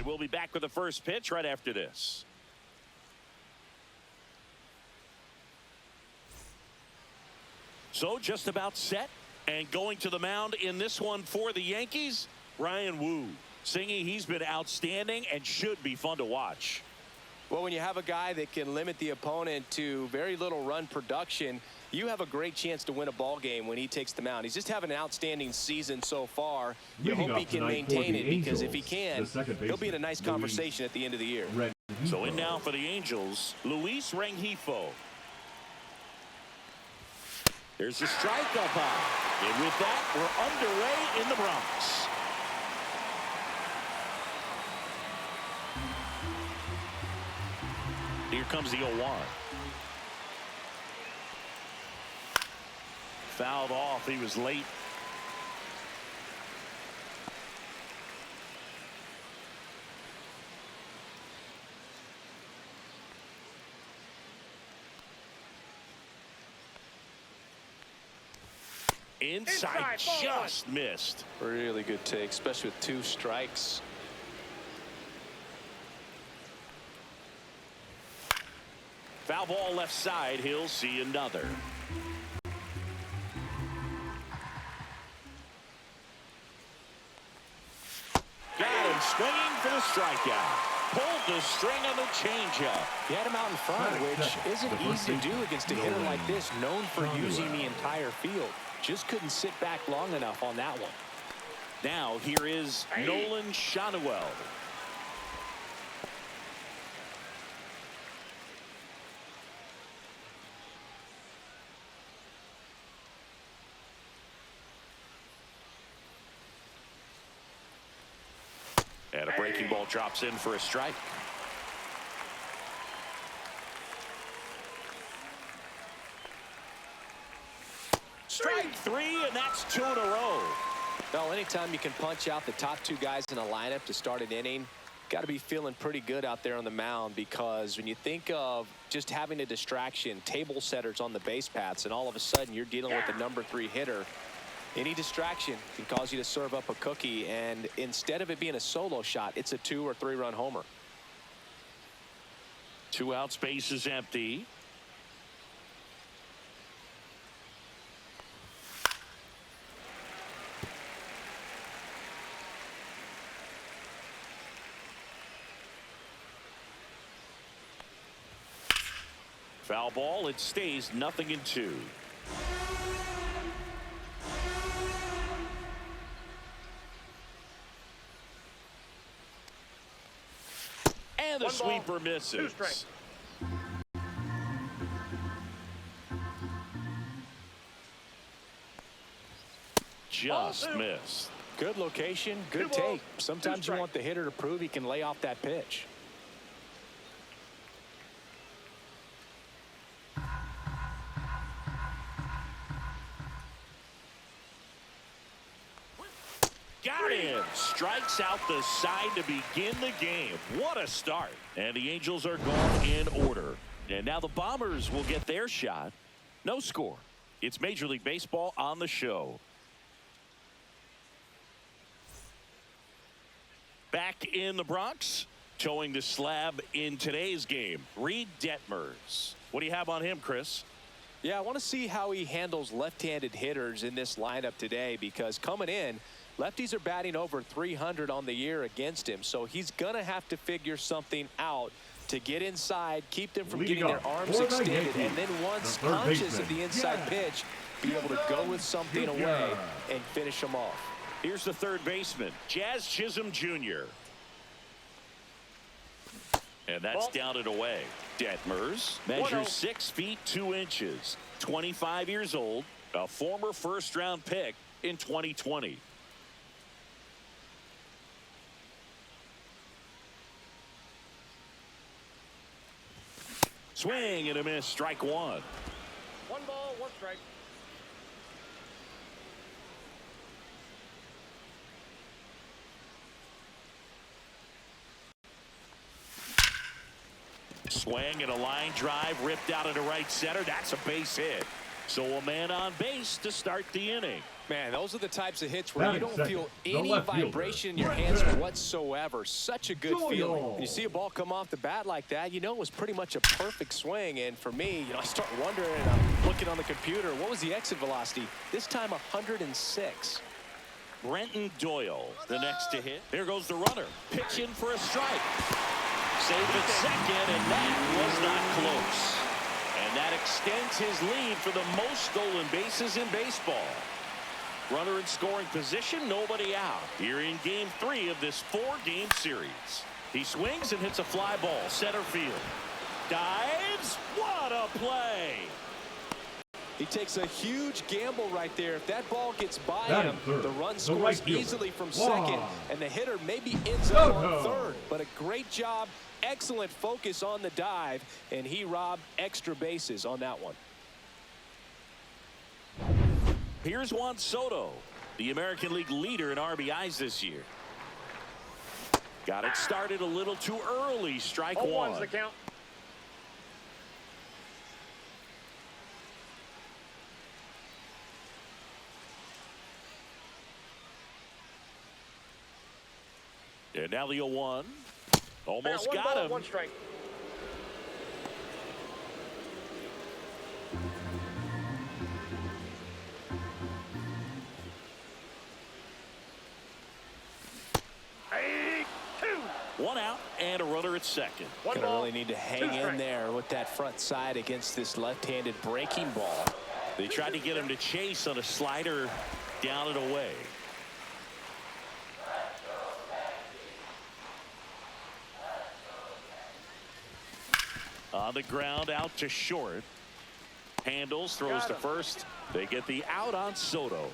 we'll be back with the first pitch right after this. So just about set and going to the mound in this one for the Yankees, Ryan Wu. Singing, he's been outstanding and should be fun to watch. Well, when you have a guy that can limit the opponent to very little run production, you have a great chance to win a ball game when he takes the mound. He's just having an outstanding season so far. You hope he can maintain it, because if he can, he'll be in a nice conversation at the end of the year. So in now for the Angels, Luis Rengifo. There's a strike up high. And with that, we're underway in the Bronx. Here comes the 0-1. Fouled off. He was late. Inside just missed. Really good take, especially with 2 strikes. Foul ball left side. He'll see another. Got him swinging for the strikeout. Pulled the string on the changeup. He had him out in front, which isn't easy to do against a hitter like this, known for using the entire field. Just couldn't sit back long enough on that one. Now here is Nolan Schanuel. And a breaking ball drops in for a strike. Strike 3, and that's 2 in a row. Well, anytime you can punch out the top 2 guys in a lineup to start an inning, got to be feeling pretty good out there on the mound, because when you think of just having a distraction, table setters on the base paths, and all of a sudden you're dealing with the number 3 hitter, any distraction can cause you to serve up a cookie, and instead of it being a solo shot, it's a 2 or 3 run homer. 2 out, space is empty. Foul ball. It stays 0-2. And the sweeper misses. Just missed. Good location, good take. Sometimes you want the hitter to prove he can lay off that pitch. Got him. Strikes out the side to begin the game. What a start. And the Angels are gone in order. And now the Bombers will get their shot. No score. It's Major League Baseball on the show. Back in the Bronx, towing the slab in today's game, Reed Detmers. What do you have on him, Chris? Yeah, I want to see how he handles left-handed hitters in this lineup today, because coming in, lefties are batting over 300 on the year against him, so he's going to have to figure something out to get inside, keep them from getting their arms extended, and then once conscious of the inside pitch, be able to go with something away and finish them off. Here's the third baseman, Jazz Chisholm Jr. And that's down and away. Detmers measures 6 feet 2 inches, 25 years old, a former first-round pick in 2020. Swing and a miss, strike 1. 1 ball, 1 strike. Swing and a line drive ripped out into right center. That's a base hit. So a man on base to start the inning. Man, those are the types of hits where you don't feel any left fielder, vibration in your hands whatsoever. Such a good feeling. When you see a ball come off the bat like that, you know it was pretty much a perfect swing. And for me, I start wondering, I'm looking on the computer, what was the exit velocity? This time 106. Brenton Doyle, the next to hit. There goes the runner. Pitching for a strike. Save at second, and that was not close. And that extends his lead for the most stolen bases in baseball. Runner in scoring position, nobody out. Here in game 3 of this 4-game series. He swings and hits a fly ball, center field. Dives, what a play! He takes a huge gamble right there. If that ball gets by him, the run scores easily from second, and the hitter maybe ends up on third. But a great job, excellent focus on the dive, and he robbed extra bases on that one. Here's Juan Soto, the American League leader in RBIs this year. Got it started a little too early. Strike 1. 0-1's the count. And now the 0-1. Almost got ball, him. 1 strike. One out and a runner at second. Gonna really need to hang in there with that front side against this left-handed breaking ball. They tried to get him to chase on a slider down and away. On the ground, out to short. Handles, throws to first. They get the out on Soto.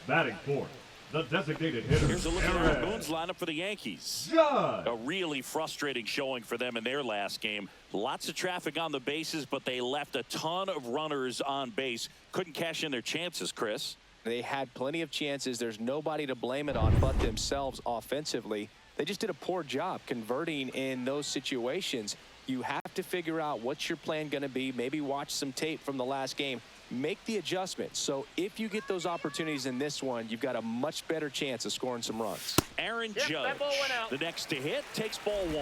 Batting fourth, the designated hitter. Here's a look at Aaron Boone's lineup for the Yankees. Judge. A really frustrating showing for them in their last game. Lots of traffic on the bases, but they left a ton of runners on base. Couldn't cash in their chances, Chris. They had plenty of chances. There's nobody to blame it on but themselves offensively. They just did a poor job converting in those situations. You have to figure out what's your plan going to be. Maybe watch some tape from the last game. Make the adjustment. So if you get those opportunities in this one, you've got a much better chance of scoring some runs. Aaron Judge, that ball went out. the next to hit, takes ball 1.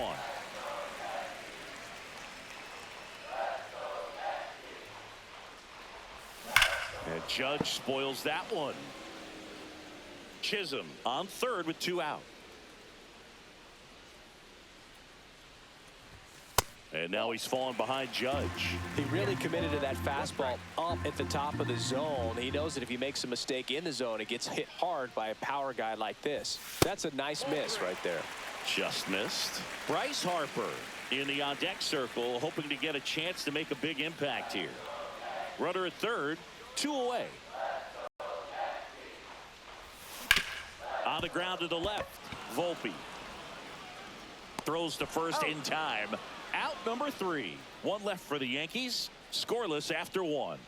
And Judge spoils that one. Chisholm on third with 2 out. And now he's fallen behind Judge. He really committed to that fastball up at the top of the zone. He knows that if he makes a mistake in the zone, it gets hit hard by a power guy like this. That's a nice miss right there. Just missed. Bryce Harper in the on-deck circle, hoping to get a chance to make a big impact here. Runner at third, 2 away. On the ground to the left, Volpe. Throws to first in time. Out number 3. 1 left for the Yankees. Scoreless after 1.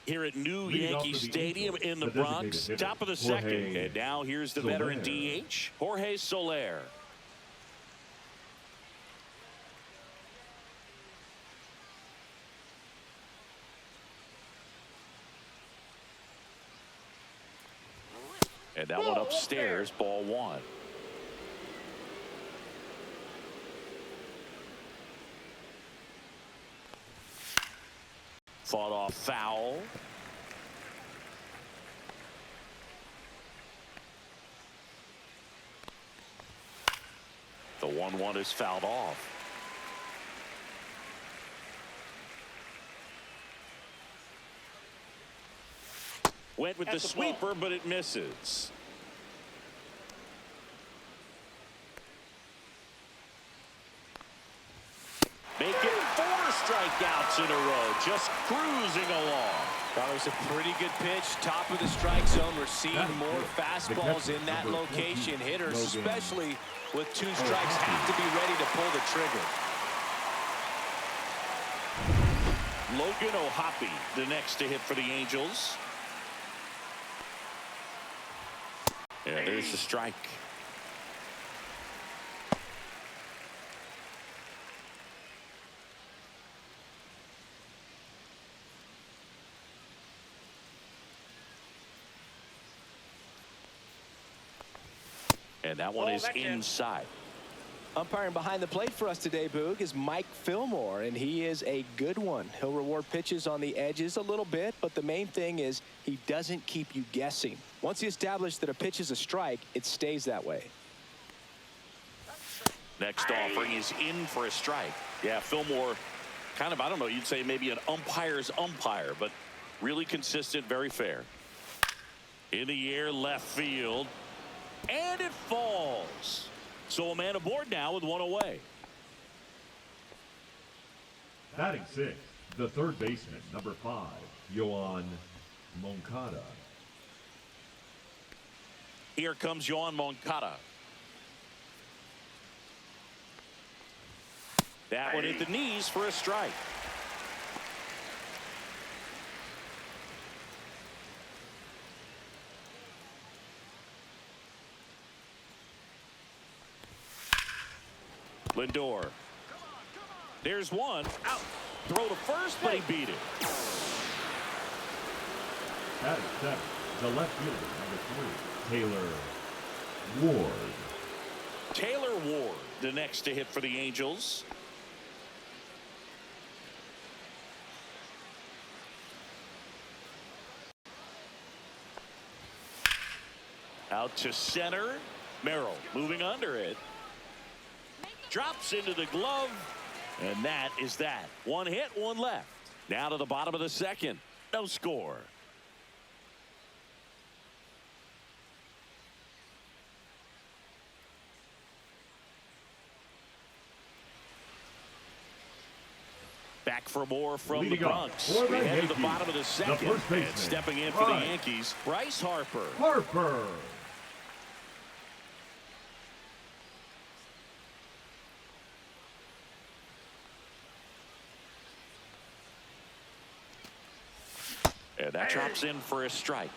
Here at New Yankee Stadium in the Bronx, top of the second. And now here's the veteran DH, Jorge Soler. And that one upstairs, ball 1. Fought off foul. The 1-1 is fouled off. Went with the sweeper, but it misses. Make it 4 strikeouts in a row, just cruising along. Thought it was a pretty good pitch, top of the strike zone. We're seeing more fastballs in that location. Hitters, especially with 2 strikes, have to be ready to pull the trigger. Logan O'Hoppe, the next to hit for the Angels. And there's the strike. And that one is inside. Umpiring behind the plate for us today, Boog, is Mike Fillmore, and he is a good one. He'll reward pitches on the edges a little bit, but the main thing is he doesn't keep you guessing. Once he established that a pitch is a strike, it stays that way. Next offering is in for a strike. Yeah, Fillmore, kind of, I don't know, you'd say maybe an umpire's umpire, but really consistent, very fair. In the air, left field, and it falls. So a man aboard now with one away. Batting sixth, the third baseman, number 5, Yoan Moncada. Here comes Yoan Moncada. That one hit the knees for a strike. Lindor. There's one. Out. Throw to first, but he beat it. Batting seventh, the left fielder, number 3, Taylor Ward. Taylor Ward, the next to hit for the Angels. Out to center. Merrill moving under it. Drops into the glove. And that is that. One hit, one left. Now to the bottom of the second. No score. Back for more from the Bronx. We head to the bottom of the second. And stepping in for the Yankees, Bryce Harper. And that drops in for a strike.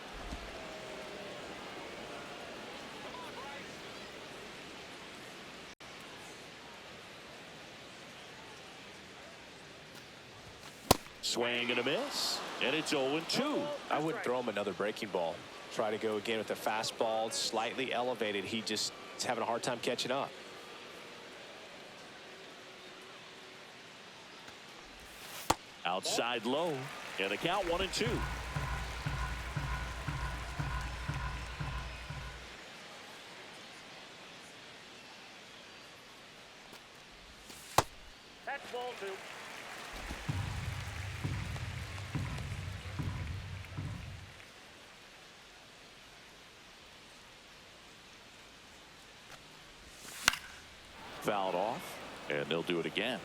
Swing and a miss, and it's 0-2. I wouldn't throw him another breaking ball. Try to go again with the fastball, slightly elevated. He just is having a hard time catching up. Outside low, and the count 1-2. That's ball 2. Fouled off, and they'll do it again.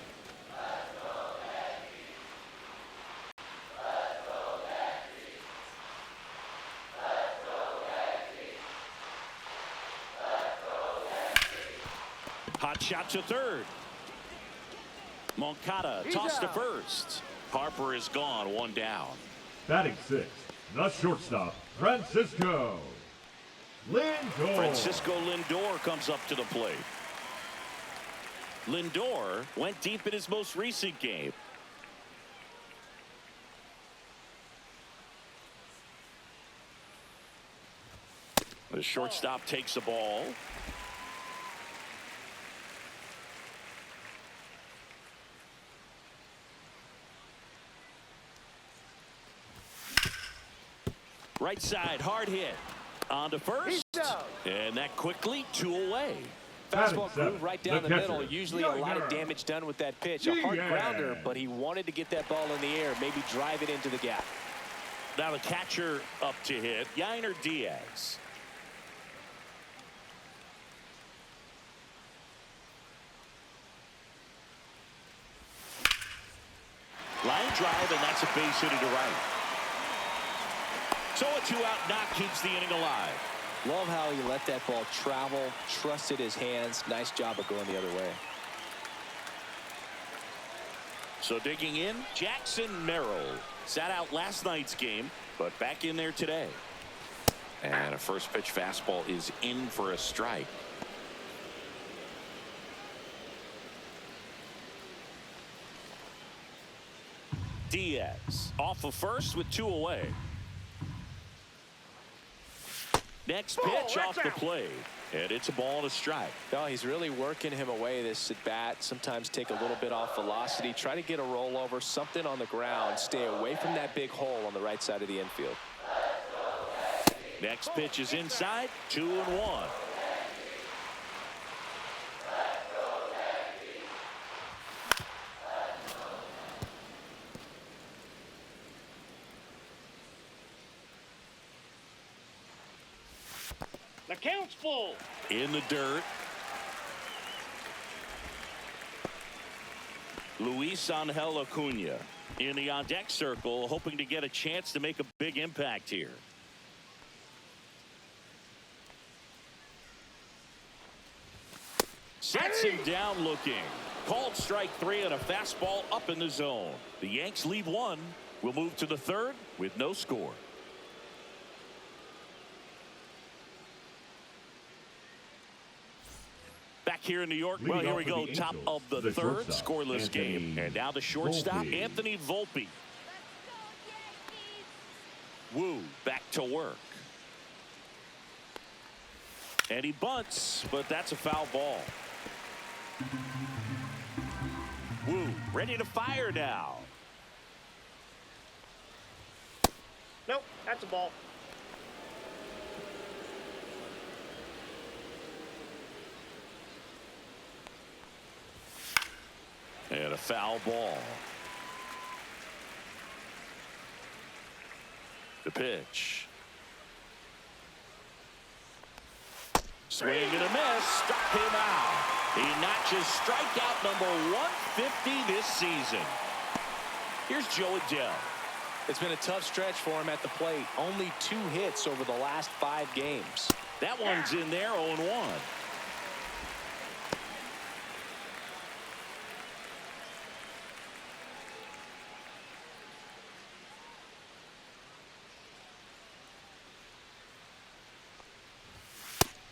Hot shot to third. Moncada tossed to first. Harper is gone, one down. Batting sixth, the shortstop, Francisco Lindor. Francisco Lindor comes up to the plate. Lindor went deep in his most recent game. The shortstop takes the ball. Right side, hard hit. On to first. And that quickly, 2 away. Fastball groove right down the middle. Usually a lot of damage done with that pitch. A hard grounder, but he wanted to get that ball in the air, maybe drive it into the gap. Now the catcher up to hit, Yainer Diaz. Line drive, and that's a base hit to right. So a 2-out knock keeps the inning alive. Love how he let that ball travel, trusted his hands. Nice job of going the other way. So digging in, Jackson Merrill. Sat out last night's game, but back in there today. And a first pitch fastball is in for a strike. Diaz off of first with 2 away. Next pitch off the plate. And it's a ball and a strike. No, he's really working him away this at bat. Sometimes take a little bit off velocity. Try to get a rollover, something on the ground. Stay away from that big hole on the right side of the infield. Next pitch is inside, 2-1. The count's full. In the dirt. Luis Angel Acuna in the on-deck circle, hoping to get a chance to make a big impact here. Sets him down looking. Called strike 3 on a fastball up in the zone. The Yanks lead 1. We'll move to the 3rd with no score. Back here in New York, well, here we go, top of the 3rd, scoreless game. And now the shortstop, Anthony Volpe. Woo, back to work. And he bunts, but that's a foul ball. Woo, ready to fire now. Nope, that's a ball. And a foul ball. The pitch. Swing and a miss. Struck him out. He notches strikeout number 150 this season. Here's Joe Adele. It's been a tough stretch for him at the plate. Only 2 hits over the last 5 games. That one's in there, 0-1.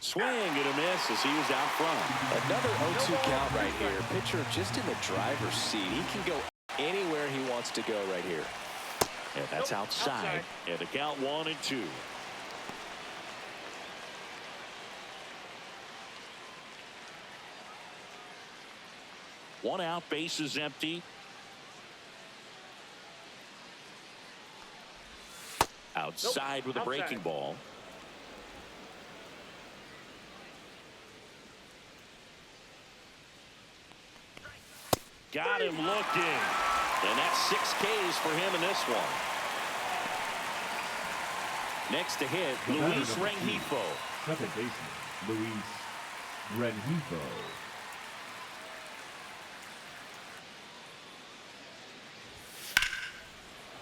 Swing and a miss as he was out front. Another 0-2 count right here. Pitcher just in the driver's seat. He can go anywhere he wants to go right here. And that's outside. And the count 1-2. One out, base is empty. Outside with a breaking ball. Got him looking. And that's 6 Ks for him in this one. Next to hit, Luis Rengifo. Second baseman, Luis Rengifo.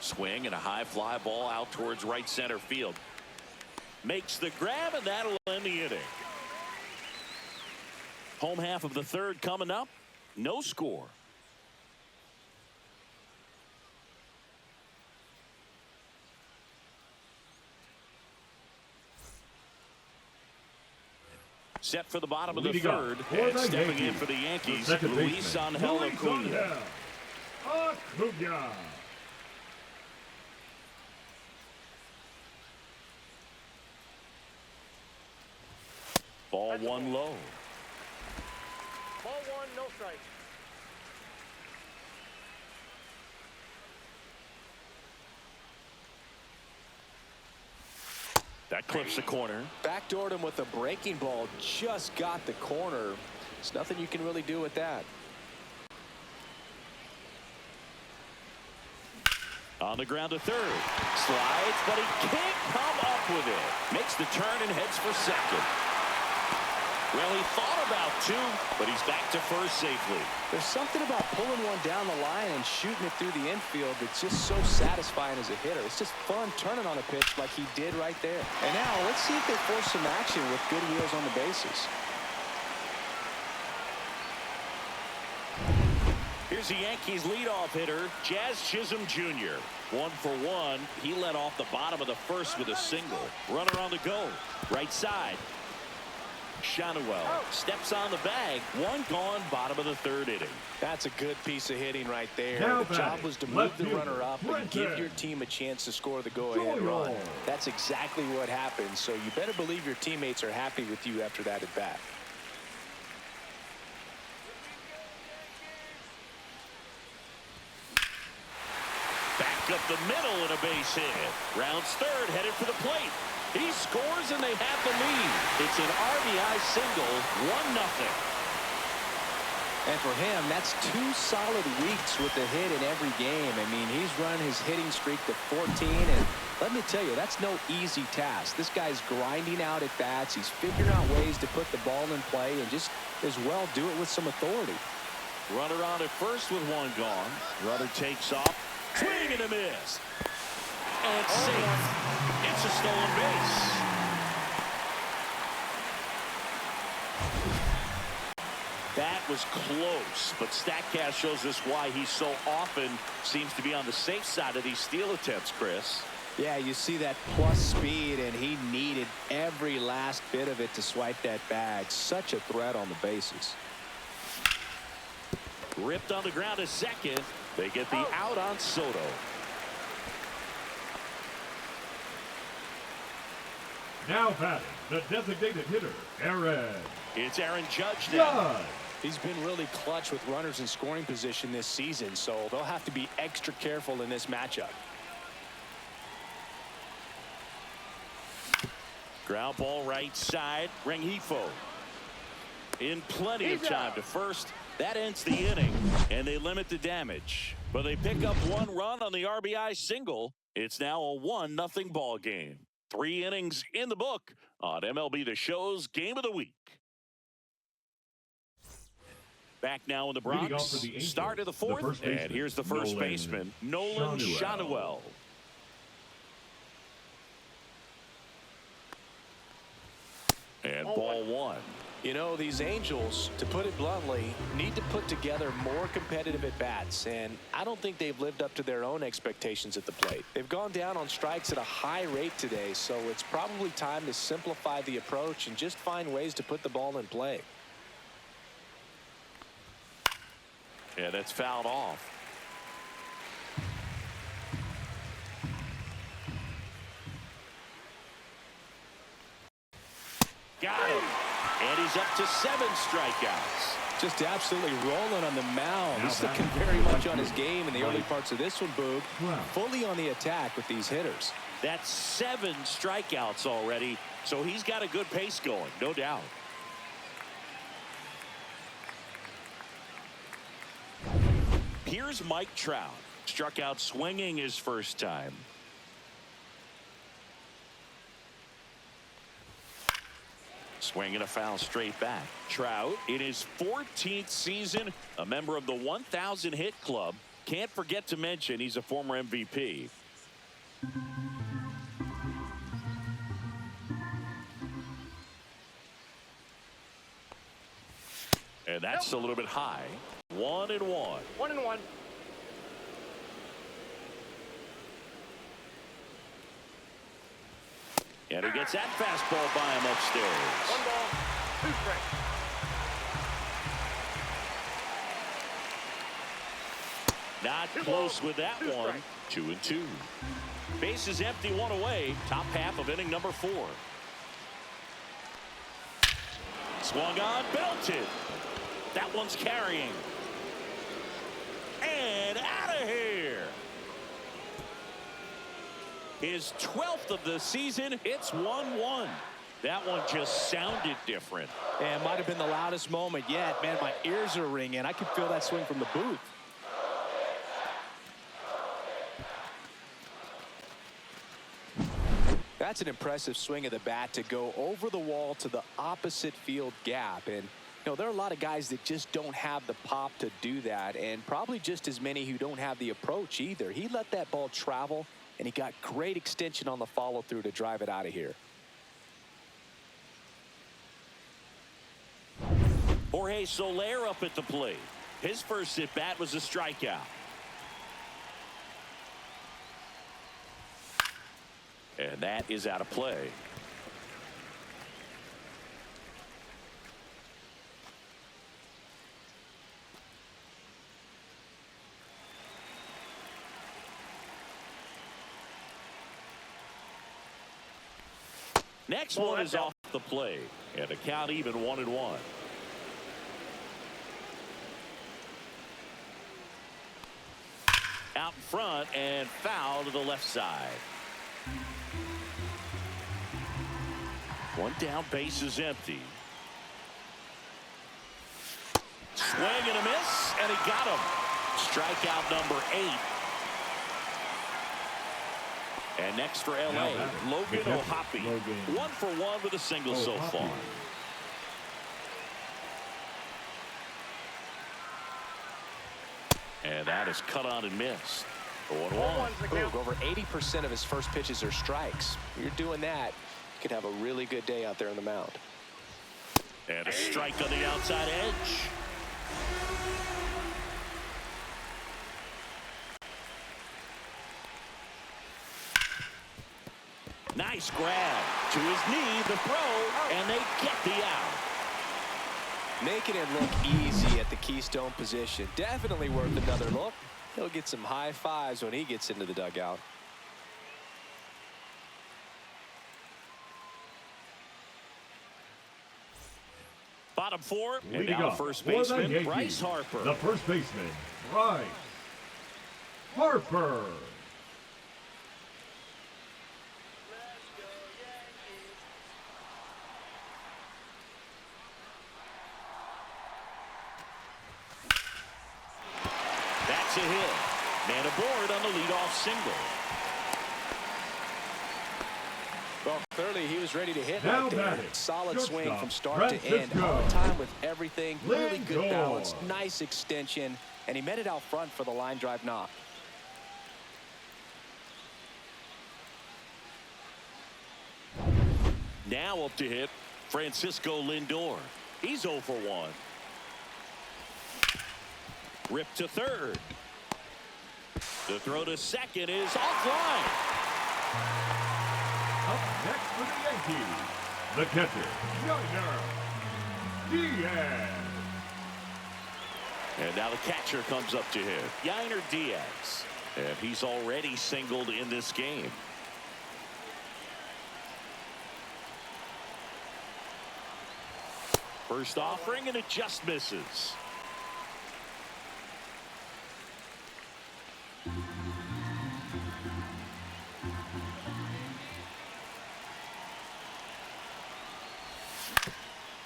Swing and a high fly ball out towards right center field. Makes the grab, and that'll end the inning. Home half of the 3rd coming up. No score. Set for the bottom of the 3rd, and stepping in for the Yankees, Luis Angel Acuna. Ball 1 low. Ball 1, no strike. That clips the corner. Backdoored him with a breaking ball. Just got the corner. There's nothing you can really do with that. On the ground to 3rd. Slides, but he can't come up with it. Makes the turn and heads for 2nd. Well, he thought about 2, but he's back to 1st safely. There's something about pulling one down the line and shooting it through the infield that's just so satisfying as a hitter. It's just fun turning on a pitch like he did right there. And now let's see if they force some action with good wheels on the bases. Here's the Yankees leadoff hitter, Jazz Chisholm Jr. 1 for 1. He led off the bottom of the 1st with a single. Runner on the go. Right side. Shotwell steps on the bag. One gone, bottom of the third inning. That's a good piece of hitting right there. Now The job was to move the runner up and give your team a chance to score the go-ahead run. That's exactly what happened, so you better believe your teammates are happy with you after that at bat. Back up the middle and a base hit. Rounds third, headed for the plate. He scores and they have the lead. It's an RBI single, 1-0. And for him, that's 2 solid weeks with the hit in every game. I mean, he's run his hitting streak to 14, and let me tell you, that's no easy task. This guy's grinding out at bats. He's figuring out ways to put the ball in play and just as well do it with some authority. Runner on at first with one gone. Runner takes off. Swing and a miss. And safe. It's a stolen base. That was close, but StatCast shows us why he so often seems to be on the safe side of these steal attempts, Chris. Yeah, you see that plus speed, and he needed every last bit of it to swipe that bag. Such a threat on the bases. Ripped on the ground a second. They get the out on Soto. Now batting, the designated hitter, Aaron. It's Aaron Judge now. Judge. He's been really clutch with runners in scoring position this season, so they'll have to be extra careful in this matchup. Ground ball right side. Rengifo in plenty of time to first. That ends the inning, and they limit the damage. But they pick up one run on the RBI single. It's now a 1-0 ball game. 3 innings in the book on MLB The Show's Game of the Week. Back now in the Bronx. Start of the fourth, and here's the first baseman, Nolan Shotwell. And ball one. You know, these Angels, to put it bluntly, need to put together more competitive at-bats, and I don't think they've lived up to their own expectations at the plate. They've gone down on strikes at a high rate today, so it's probably time to simplify the approach and just find ways to put the ball in play. Yeah, that's fouled off. Got him. And he's up to 7 strikeouts. Just absolutely rolling on the mound. He's looking very much on his game in the early parts of this one, Boog. Fully on the attack with these hitters. That's 7 strikeouts already, so he's got a good pace going, no doubt. Here's Mike Trout. Struck out swinging his first time. Swinging a foul straight back. Trout in his 14th season, a member of the 1,000 hit club. Can't forget to mention he's a former MVP. And that's a little bit high. 1-1. 1-1. And he gets that fastball by him upstairs. 1 ball, 2 strikes. Not close with that one. 2-2. Base is empty, 1 away. Top half of inning number 4. Swung on, belted. That one's carrying. And out of here. His 12th of the season. It's 1-1. That one just sounded different. And might have been the loudest moment yet. Man, my ears are ringing. I could feel that swing from the booth. That's an impressive swing of the bat to go over the wall to the opposite field gap. And, you know, there are a lot of guys that just don't have the pop to do that, and probably just as many who don't have the approach either. He let that ball travel, and he got great extension on the follow-through to drive it out of here. Jorge Soler up at the plate. His first at-bat was a strikeout. And that is out of play. Next one is off the plate, and the count even 1-1. Out in front and foul to the left side. One down, base is empty. Swing and a miss, and he got him. Strikeout number 8. And next for L.A., Logan O'Hoppe. 1 for 1 with a single so far. And that is cut on and missed. 0-1. Over 80% of his first pitches are strikes. You're doing that, you could have a really good day out there on the mound. And a strike on the outside edge. Nice grab to his knee, the throw, and they get the out. Making it look easy at the keystone position. Definitely worth another look. He'll get some high fives when he gets into the dugout. Bottom 4, and Leading now up first for the baseman Yankees, Bryce Harper. The first baseman, Bryce Harper. That's a hit. Man aboard on the leadoff single. Well, clearly he was ready to hit Now right there. batting, Solid swing shortstop, from start to end. Francisco On time with everything. Really good Lindor. balance. Nice extension. And he met it out front for the line drive knock. Now up to hit Francisco Lindor. He's 0 for 1. Ripped to third. The throw to second is offline. Up next for the Yankees, the catcher, Yainer Diaz. And now the catcher comes up to hit Yainer Diaz. And he's already singled in this game. First offering, and it just misses.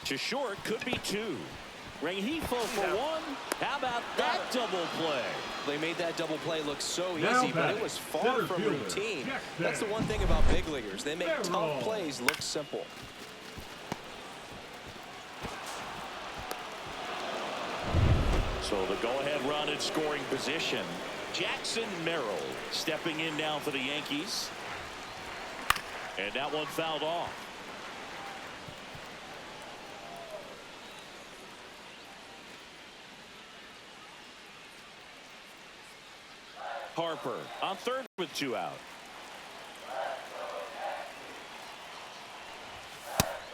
To short, could be 2. Rengifo for 1. How about that double play? They made that double play look so Now easy, but it batting, was far center from fielder, routine. Jackson That's the one thing about big leaguers. They make Merrill. tough plays look simple. So the go-ahead run in scoring position. Jackson Merrill stepping in now for the Yankees. And that one fouled off. Harper on third with 2 out.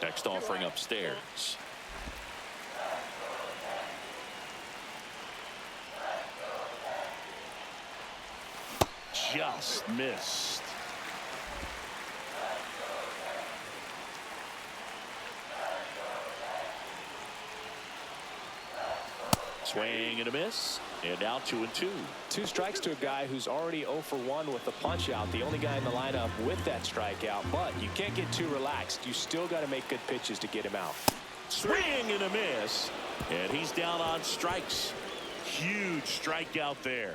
Next offering upstairs. Just missed. Swing and a miss. And now 2-2. 2 strikes to a guy who's already 0 for 1 with the punch out. The only guy in the lineup with that strikeout. But you can't get too relaxed. You still got to make good pitches to get him out. Swing and a miss. And he's down on strikes. Huge strikeout there.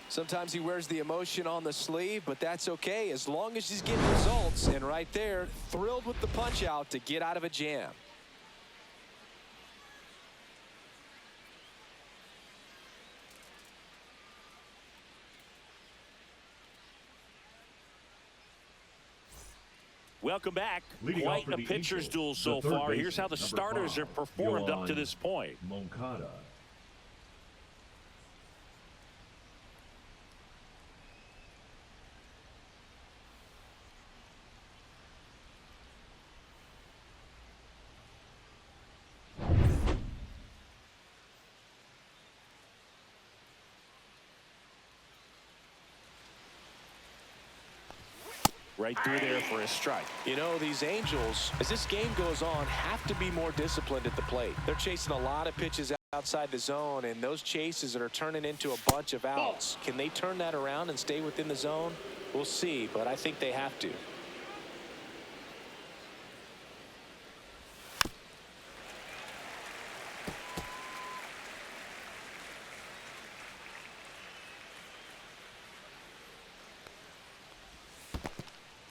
Sometimes he wears the emotion on the sleeve, but that's okay as long as he's getting results. And right there, thrilled with the punch out to get out of a jam. Welcome back. Leading Quite off for a the pitcher's Angels, duel the so third far. Here's baseman, how the number starters 5, have performed up to Yohan this point. Moncada. right through there for a strike. You know, these Angels, as this game goes on, have to be more disciplined at the plate. They're chasing a lot of pitches outside the zone, and those chases that are turning into a bunch of outs. Can they turn that around and stay within the zone? We'll see, but I think they have to.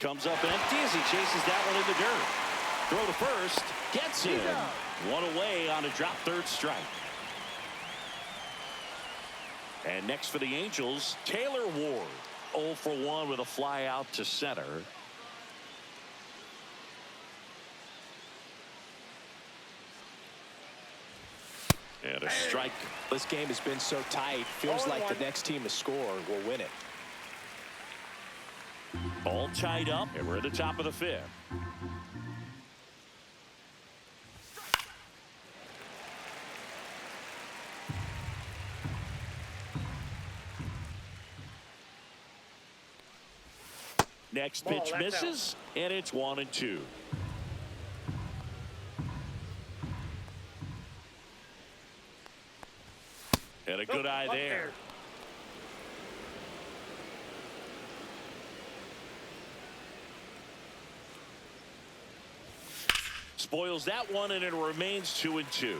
Comes up empty as he chases that one in the dirt. Throw to first. Gets him. One away on a drop third strike. And next for the Angels, Taylor Ward. 0 for 1 with a fly out to center. And a strike. This game has been so tight. Feels like the next team to score will win it. All tied up, and we're at the top of the fifth. Next pitch misses, and it's 1-2. And a good eye there. Spoils that one, and it remains 2-2.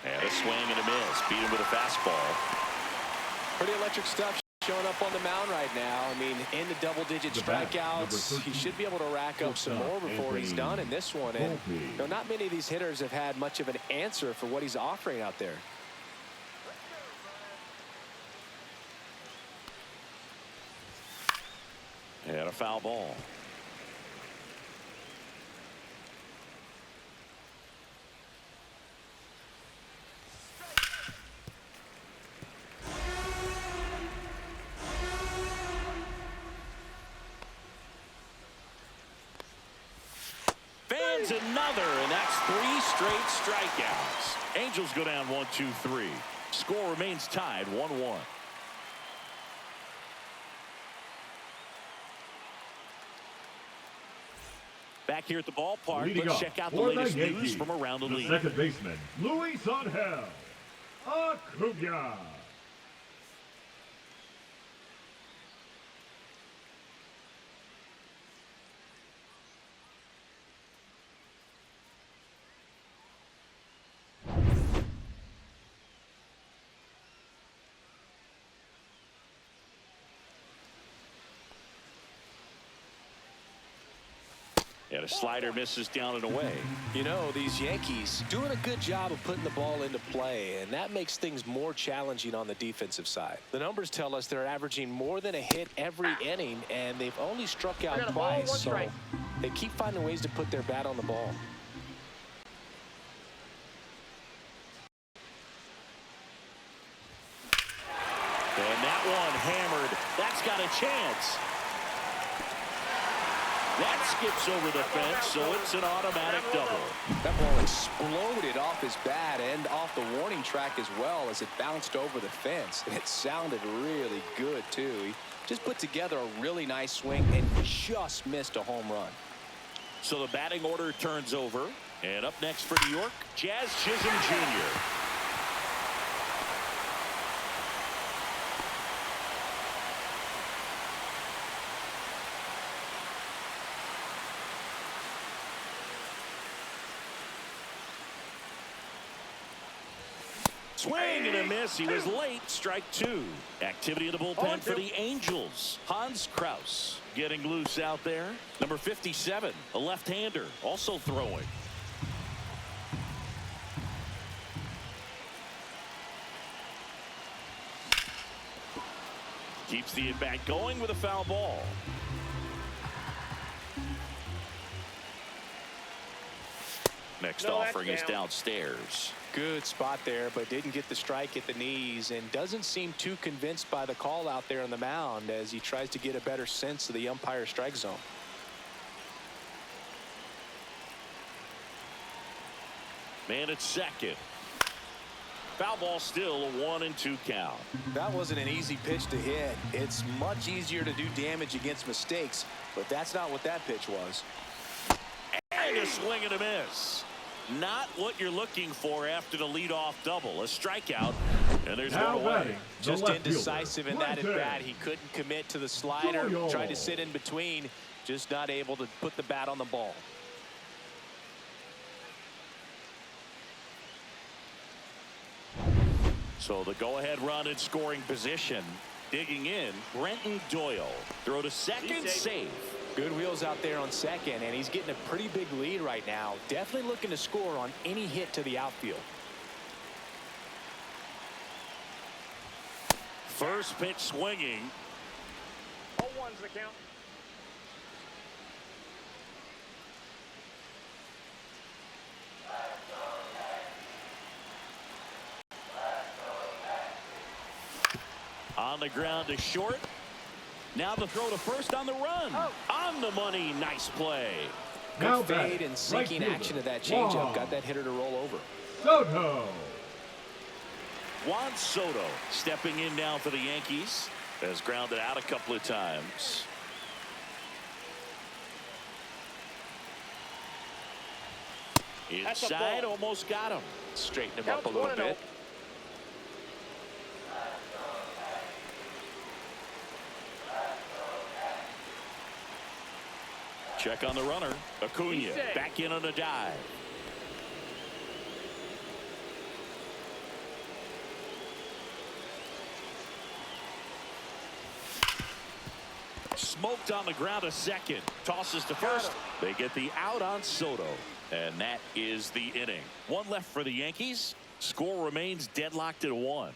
And a swing and a miss. Beat him with a fastball. Pretty electric stuff showing up on the mound right now. I mean, into double-digit strikeouts. He should be able to rack up some more before he's done in this one. And you know, not many of these hitters have had much of an answer for what he's offering out there. And a foul ball. Fans another, and that's 3 straight strikeouts. Angels go down 1-2-3. Score remains tied 1-1. Back here at the ballpark, let's check out the latest news from around the league. Second baseman, Luis Angel Acuna. And a slider misses down and away. You know, these Yankees doing a good job of putting the ball into play, and that makes things more challenging on the defensive side. The numbers tell us they're averaging more than a hit every inning, and they've only struck out twice, so they keep finding ways to put their bat on the ball. And that one hammered. That's got a chance. That skips over the fence, so it's an automatic double. That ball exploded off his bat and off the warning track as well as it bounced over the fence. And it sounded really good, too. He just put together a really nice swing and just missed a home run. So the batting order turns over. And up next for New York, Jazz Chisholm Jr. Swing and a miss. He was late. Strike 2. Activity in the bullpen for the Angels. Hans Kraus getting loose out there. Number 57, a left-hander, also throwing. Keeps the at-bat going with a foul ball. Next offering is downstairs. Good spot there, but didn't get the strike at the knees and doesn't seem too convinced by the call out there on the mound as he tries to get a better sense of the umpire's strike zone. Man at second. Foul ball, still a 1-2 count. That wasn't an easy pitch to hit. It's much easier to do damage against mistakes, but that's not what that pitch was. And a swing and a miss. Not what you're looking for after the leadoff double. A strikeout, and there's Now one away. batting, the Just left indecisive fielder, in that right at-bat. He couldn't commit to the slider, Doyle. tried to sit in between, just not able to put the bat on the ball. So the go-ahead run in scoring position. Digging in, Brenton Doyle. Throw to second, safe. Good wheels out there on second, and he's getting a pretty big lead right now. Definitely looking to score on any hit to the outfield. First pitch swinging. 0-1's the count. On the ground to short. Now the throw to first on the run. On the money. Nice play. Now Good fade batting, and sinking right action of fielder, that changeup. Juan Got that hitter to roll over. Soto. Juan Soto stepping in now for the Yankees. Has grounded out a couple of times. That's a Inside, ball. almost got him. Straighten him up a Counts little 1-0. bit. Check on the runner. Acuna He's safe. back in on a dive. Smoked on the ground a second. Tosses to first. They get the out on Soto. And that is the inning. One left for the Yankees. Score remains deadlocked at 1.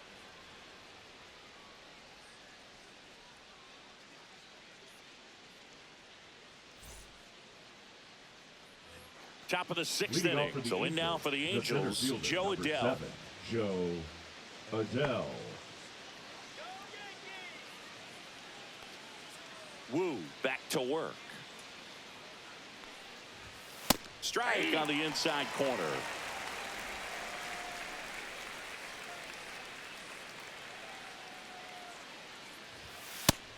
Top of the 6th Leading inning. off for the So in now Angels, for the the Angels, center fielder, Joe number Adell. 7, Joe Adell. Woo back to work. Strike on the inside corner.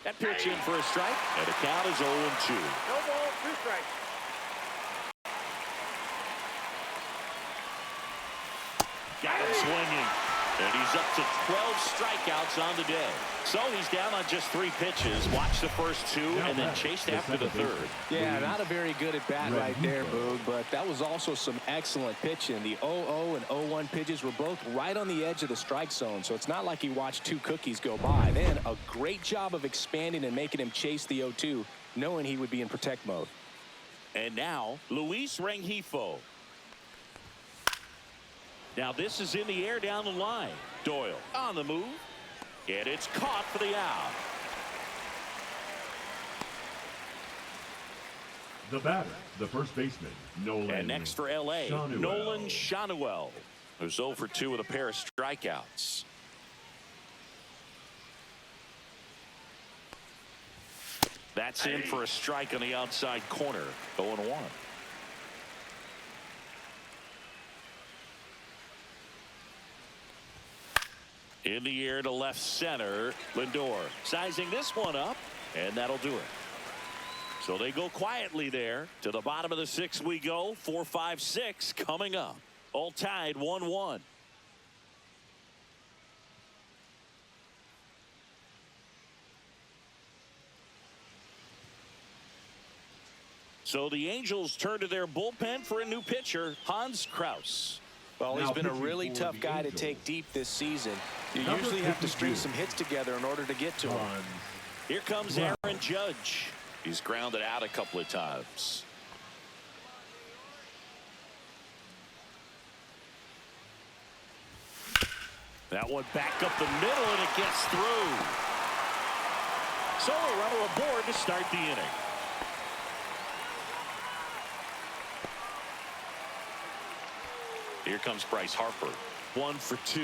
That pitch in for a strike, and the count is 0-2. No ball, 2 strikes. Got him swinging. And he's up to 12 strikeouts on the day. So he's down on just 3 pitches. Watch the first 2 and then chased after the third. Yeah, not a very good at bat right there, Boog, but that was also some excellent pitching. The 0-0 and 0-1 pitches were both right on the edge of the strike zone, so it's not like he watched 2 cookies go by. Then a great job of expanding and making him chase the 0-2, knowing he would be in protect mode. And now, Luis Rengifo. Now this is in the air down the line. Doyle on the move. And it's caught for the out. The batter, the first baseman, Nolan. And next for L.A., Shanuel. Nolan Shanuel, who's 0 for 2 with a pair of strikeouts. That's in for a strike on the outside corner. 0-1. In the air to left center, Lindor sizing this one up, and that'll do it. So they go quietly there. To the bottom of the 6th we go. 4, 5, 6 coming up. All tied 1-1. So the Angels turn to their bullpen for a new pitcher, Hans Kraus. Well, he's Now been a pitching really for tough the guy to Angels. take deep this season. You Number usually have to string 52. some hits together in order to get to him. Hans Here comes Wow. Aaron Judge. He's grounded out a couple of times. That one back up the middle, and it gets through. So a runner aboard to start the inning. Here comes Bryce Harper. 1 for 2.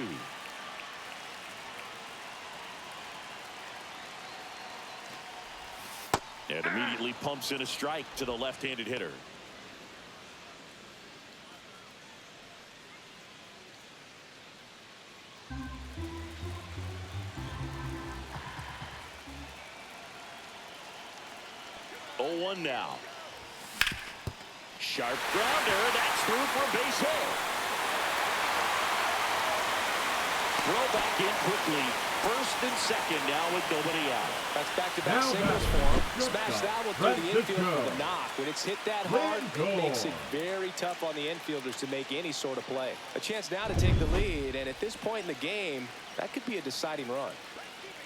And immediately pumps in a strike to the left-handed hitter. 0-1 now. Sharp grounder. That's through for a base hit. Throw back in quickly. First and second now with nobody out. That's back-to-back singles for him. Smash that one through the infield for the knock. When it's hit that hard, it makes it very tough on the infielders to make any sort of play. A chance now to take the lead, and at this point in the game, that could be a deciding run.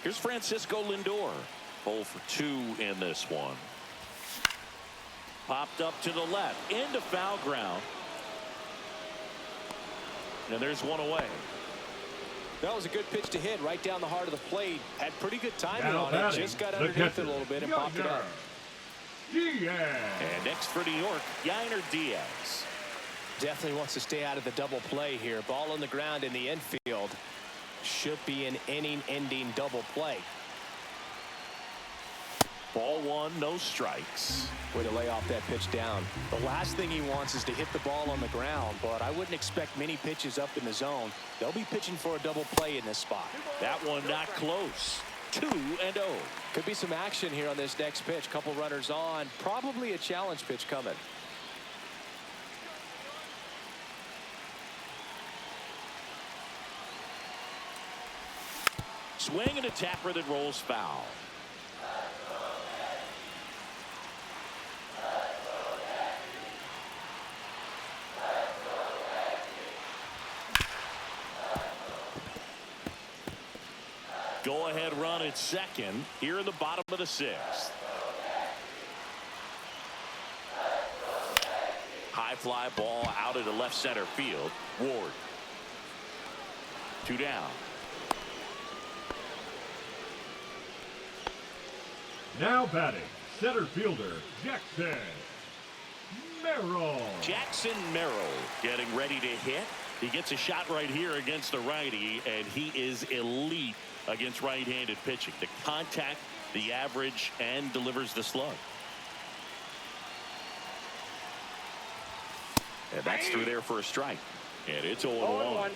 Here's Francisco Lindor. 0 for 2 in this one. Popped up to the left. Into foul ground. And there's one away. That was a good pitch to hit right down the heart of the plate. Had pretty good timing Now on it. Just got underneath it a little bit and popped it up. And next for New York, Yainer Diaz. Definitely wants to stay out of the double play here. Ball on the ground in the infield. Should be an inning-ending double play. Ball 1, no strikes. Way to lay off that pitch down. The last thing he wants is to hit the ball on the ground, but I wouldn't expect many pitches up in the zone. They'll be pitching for a double play in this spot. That one not close. 2-0. Could be some action here on this next pitch. Couple runners on. Probably a challenge pitch coming. Swing and a tapper that rolls foul. Go-ahead run at second here in the bottom of the 6th. High fly ball out into left center field. Ward. 2 down. Now batting, center fielder Jackson Merrill. Jackson Merrill getting ready to hit. He gets a shot right here against the righty, and he is elite against right-handed pitching. The contact, the average, and delivers the slug. And that's through there for a strike. And it's 0-1.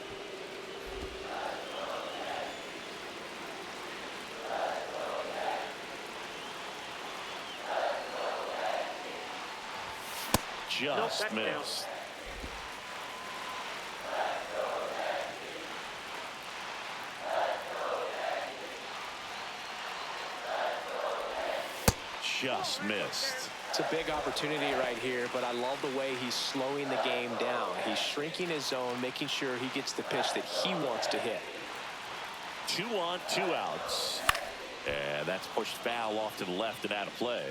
Just missed. Just missed. It's a big opportunity right here, but I love the way he's slowing the game down. He's shrinking his zone, making sure he gets the pitch that he wants to hit. 2 on, 2 outs. And that's pushed foul off to the left and out of play.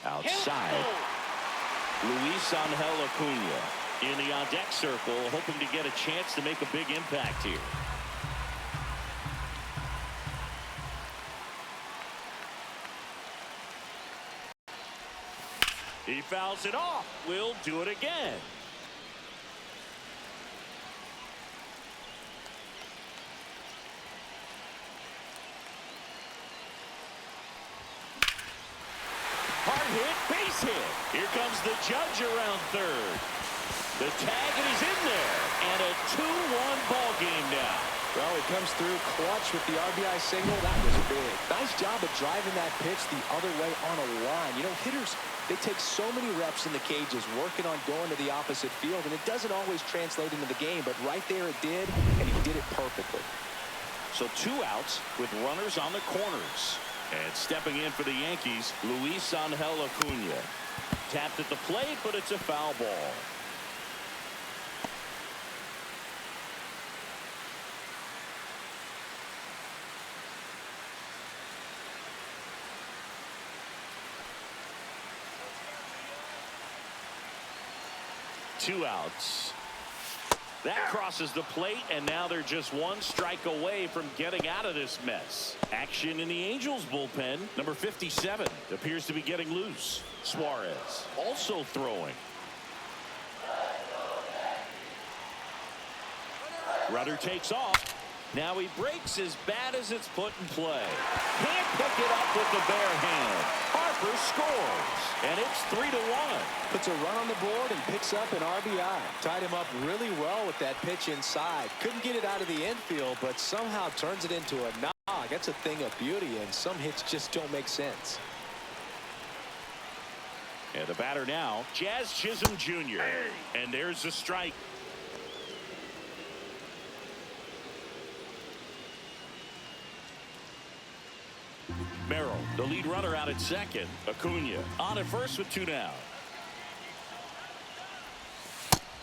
Outside, Luis Angel Acuna in the on-deck circle, hoping to get a chance to make a big impact here. He fouls it off. We'll do it again. Hard hit, base hit. Here comes the judge around third. The tag, and he's in there. And a 2-1 ball game now. Well, he comes through clutch with the RBI single. That was big. Nice job of driving that pitch the other way on a line. You know, hitters, they take so many reps in the cages working on going to the opposite field, and it doesn't always translate into the game, but right there it did, and he did it perfectly. So 2 outs with runners on the corners. And stepping in for the Yankees, Luis Angel Acuna. Tapped at the plate, but it's a foul ball. Two outs. That crosses the plate, and now they're just 1 strike away from getting out of this mess. Action in the Angels bullpen. Number 57 appears to be getting loose. Suarez also throwing. Rudder takes off. Now he breaks as bad as it's put in play. Can't pick it up with the bare hand. Harper scores. And it's 3-1. Puts a run on the board and picks up an RBI. Tied him up really well with that pitch inside. Couldn't get it out of the infield, but somehow turns it into a knock. That's a thing of beauty, and some hits just don't make sense. And the batter now, Jazz Chisholm Jr. And there's the strike. Merrill, the lead runner, out at second. Acuna on at first with 2 down.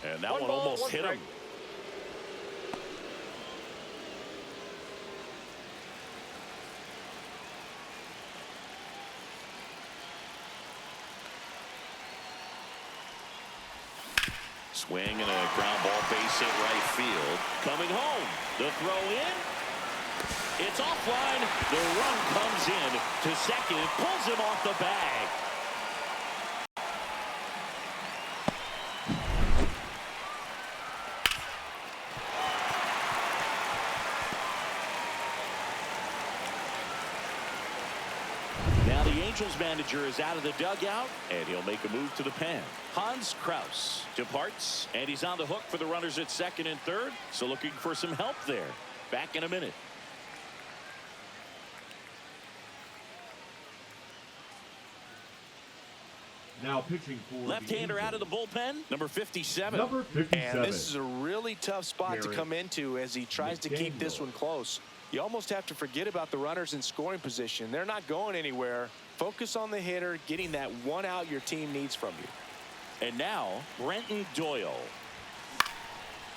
And that one almost hit him. Swing and a ground ball, base hit right field. Coming home. The throw in. It's offline. The run comes in to second. Pulls him off the bag. Now the Angels manager is out of the dugout, and he'll make a move to the pen. Hans Kraus departs, and he's on the hook for the runners at second and third. So looking for some help there. Back in a minute. Now pitching for left-hander out of the bullpen, number 57. Number 57. And this is a really tough spot to come into as he tries to keep this one close. You almost have to forget about the runners in scoring position. They're not going anywhere. Focus on the hitter, getting that one out your team needs from you. And now, Brenton Doyle.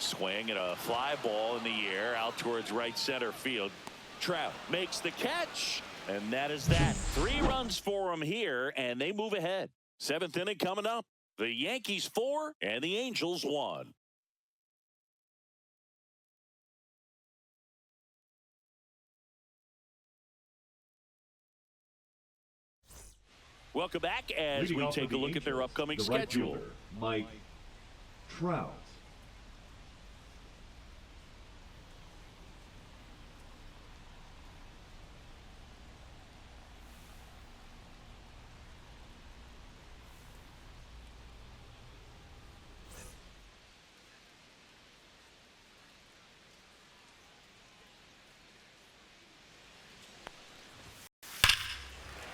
Swing and a fly ball in the air out towards right center field. Trout makes the catch, and that is that. 3 runs for him here, and they move ahead. 7th inning coming up. The Yankees 4 and the Angels 1. Welcome back as Leading we off take for a the look at their Angels, upcoming the right schedule. fielder, Mike Trout.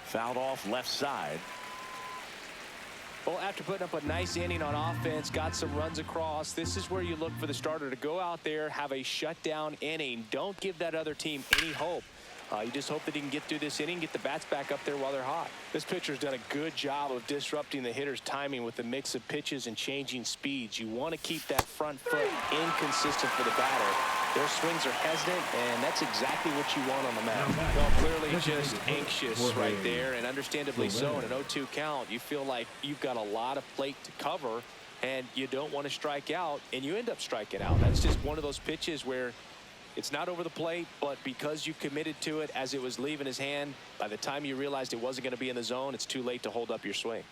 Fouled off left side. Well, after putting up a nice inning on offense, got some runs across, this is where you look for the starter to go out there, have a shutdown inning. Don't give that other team any hope. You just hope that he can get through this inning, get the bats back up there while they're hot. This pitcher's done a good job of disrupting the hitter's timing with the mix of pitches and changing speeds. You want to keep that front foot inconsistent for the batter. Their swings are hesitant, and that's exactly what you want on the mound. Well, clearly just anxious right there, and understandably so. In an 0-2 count, you feel like you've got a lot of plate to cover, and you don't want to strike out, and you end up striking out. That's just one of those pitches where it's not over the plate, but because you committed to it as it was leaving his hand, by the time you realized it wasn't going to be in the zone, it's too late to hold up your swing.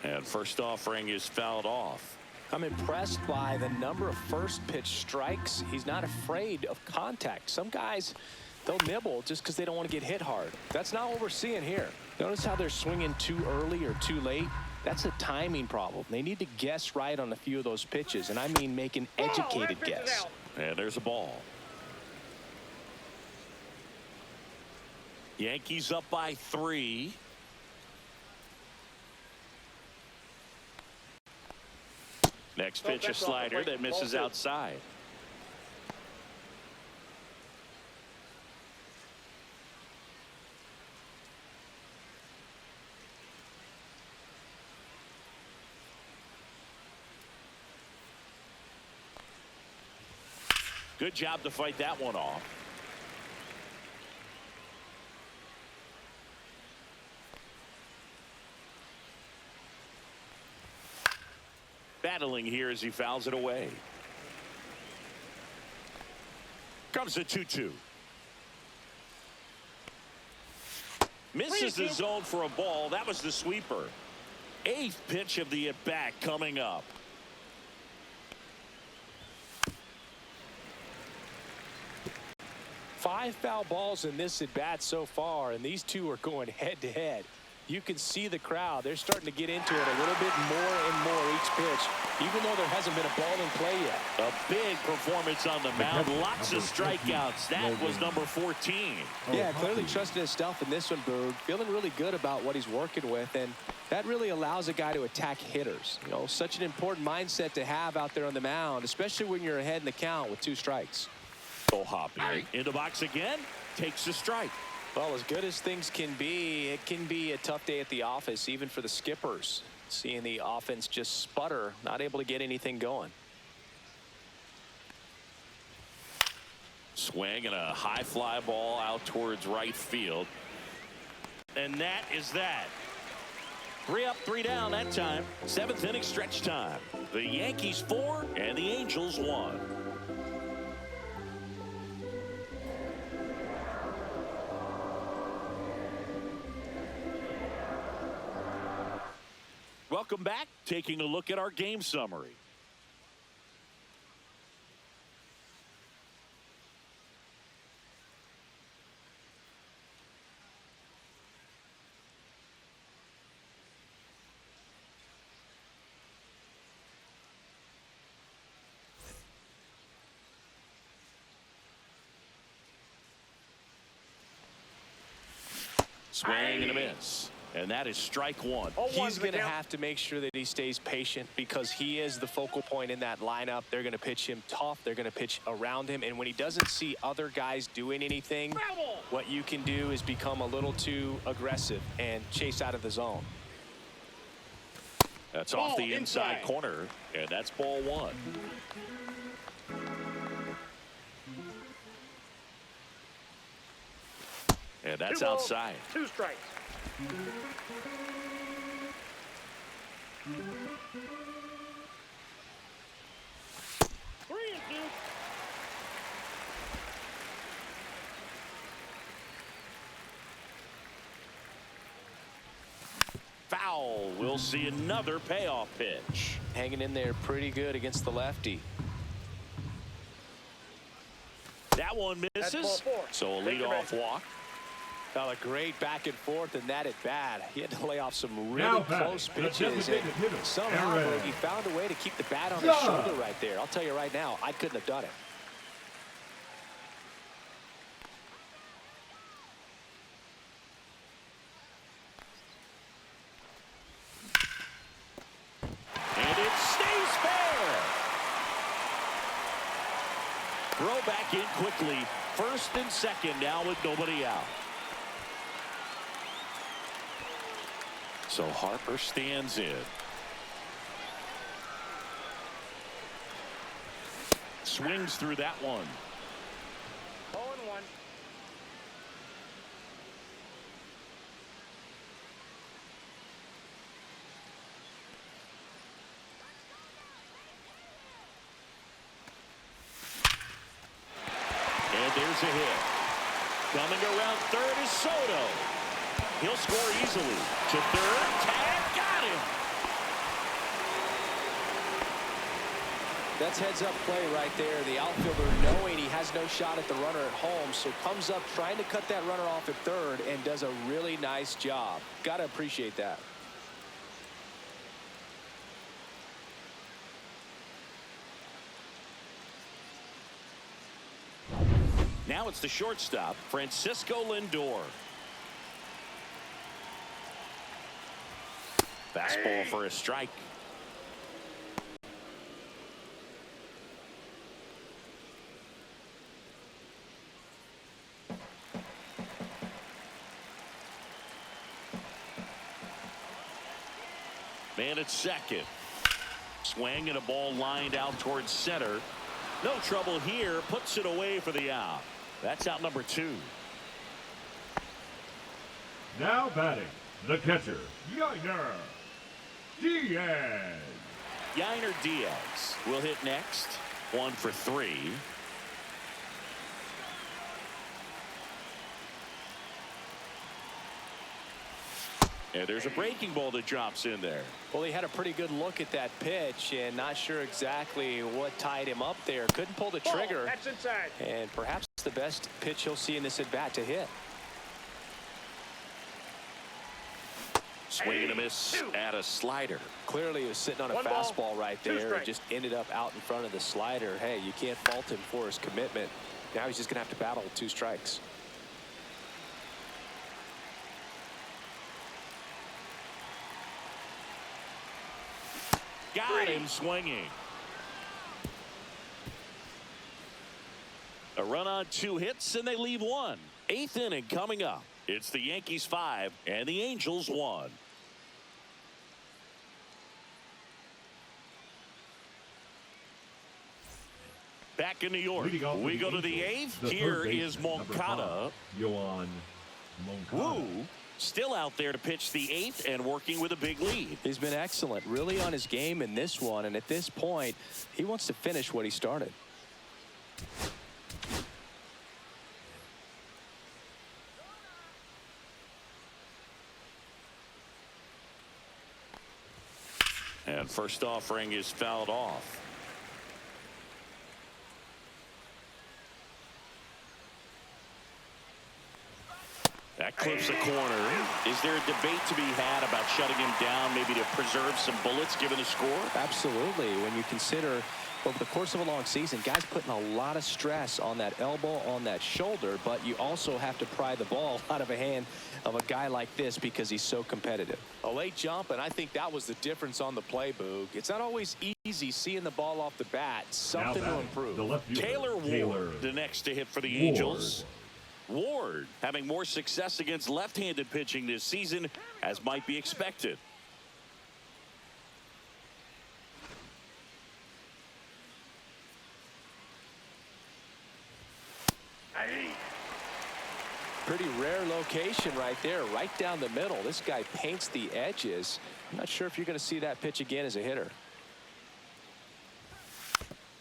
And first offering is fouled off. I'm impressed by the number of first pitch strikes. He's not afraid of contact. Some guys, they'll nibble just because they don't want to get hit hard. That's not what we're seeing here. Notice how they're swinging too early or too late. That's a timing problem. They need to guess right on a few of those pitches, and I mean make an educated guess. And there's a ball. Yankees up by 3. Next pitch, a slider that misses outside. Good job to fight that one off. Battling here as he fouls it away. Comes the 2-2. Misses the zone for a ball. That was the sweeper. 8th pitch of the at-bat coming up. Five foul balls in this at-bat so far, and these two are going head-to-head. You can see the crowd. They're starting to get into it a little bit more and more each pitch, even though there hasn't been a ball in play yet. A big performance on the mound. Lots of strikeouts. That was number 14. Yeah, clearly trusting himself in this one, Boog. Feeling really good about what he's working with, and that really allows a guy to attack hitters. You know, such an important mindset to have out there on the mound, especially when you're ahead in the count with 2 strikes. Hoppy in the box again. Takes a strike. Well, as good as things can be, it can be a tough day at the office, even for the skippers. Seeing the offense just sputter, not able to get anything going. Swing and a high fly ball out towards right field. And that is that. 3 up, 3 down that time. 7th inning stretch time. The Yankees 4 and the Angels 1. Welcome back. Taking a look at our game summary. Swing and a miss. And that is strike 1. He's going to have to make sure that he stays patient because he is the focal point in that lineup. They're going to pitch him tough. They're going to pitch around him. And when he doesn't see other guys doing anything, what you can do is become a little too aggressive and chase out of the zone. That's off the inside corner, and that's ball 1. And that's outside. 2 strikes. 3-2. Foul. We'll see another payoff pitch. Hanging in there pretty good against the lefty. That one misses. So a leadoff walk. Well, a great back and forth, and that at bat. He had to lay off some really close pitches. And somehow he found a way to keep the bat on his shoulder right there. I'll tell you right now, I couldn't have done it. And it stays fair. Throw back in quickly. 1st and 2nd now with nobody out. So Harper stands in. Swings through that one. 0-1. And there's a hit. Coming around 3rd is Soto. He'll score easily. To 3rd. Tag. Got him. That's heads-up play right there. The outfielder knowing he has no shot at the runner at home, so comes up trying to cut that runner off at 3rd and does a really nice job. Got to appreciate that. Now it's the shortstop, Francisco Lindor. Fastball for a strike. Man at 2nd. Swing and a ball lined out towards center. No trouble here. Puts it away for the out. That's out number 2. Now batting, the catcher, Yainer Diaz. Yainer Diaz will hit next. 1 for 3. And there's a breaking ball that drops in there. Well, he had a pretty good look at that pitch and not sure exactly what tied him up there. Couldn't pull the trigger. That's inside. And perhaps the best pitch he'll see in this at-bat to hit. Swing and a miss at a slider. Clearly he was sitting on a One ball, fastball right two there. strikes. Just ended up out in front of the slider. Hey, you can't fault him for his commitment. Now he's just going to have to battle with 2 strikes. Got him swinging. A run on 2 hits, and they leave 1. 8th inning coming up. It's the Yankees 5 and the Angels 1. Back in New York, we go to the 8th. Here is Moncada. Yohan Moncada. Woo still out there to pitch the 8th and working with a big lead. He's been excellent, really on his game in this one. And at this point, he wants to finish what he started. And first offering is fouled off. That clips a corner. Is there a debate to be had about shutting him down, maybe to preserve some bullets given the score? Absolutely. When you consider over the course of a long season, guys putting a lot of stress on that elbow, on that shoulder, but you also have to pry the ball out of a hand of a guy like this because he's so competitive. A late jump, and I think that was the difference on the play, Boog. It's not always easy seeing the ball off the bat. Something to improve. The left fielder, Taylor Ward, the next to hit for the Angels. Ward having more success against left-handed pitching this season, as might be expected. Pretty rare location right there, right down the middle. This guy paints the edges. I'm not sure if you're going to see that pitch again as a hitter.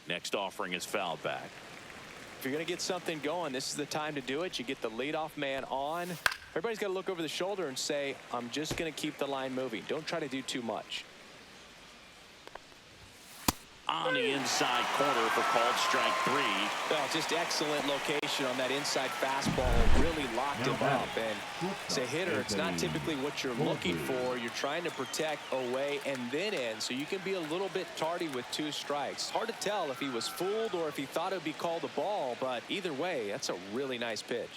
Next offering is fouled back. If you're going to get something going, this is the time to do it. You get the leadoff man on. Everybody's got to look over the shoulder and say, I'm just going to keep the line moving. Don't try to do too much. On the inside corner for called strike 3. Well, just excellent location on that inside fastball. Really locked him up. And as a hitter, it's not typically what you're looking for. You're trying to protect away and then in, so you can be a little bit tardy with 2 strikes. Hard to tell if he was fooled or if he thought it would be called a ball, but either way, that's a really nice pitch.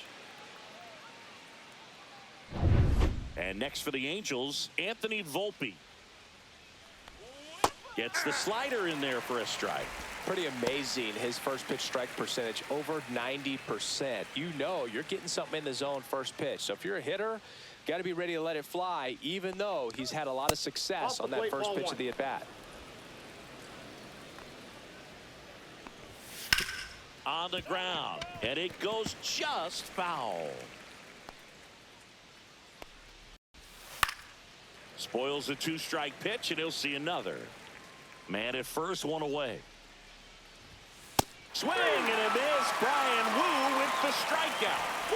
And next for the Angels, Anthony Volpe. Gets the slider in there for a strike. Pretty amazing, his first pitch strike percentage, over 90%. You know you're getting something in the zone first pitch. So if you're a hitter, got to be ready to let it fly, even though he's had a lot of success on that first pitch of the at-bat. On the ground, and it goes just foul. Spoils the 2-strike pitch, and he'll see another. Man at first, 1 away. Swing and a miss. Brian Wu with the strikeout.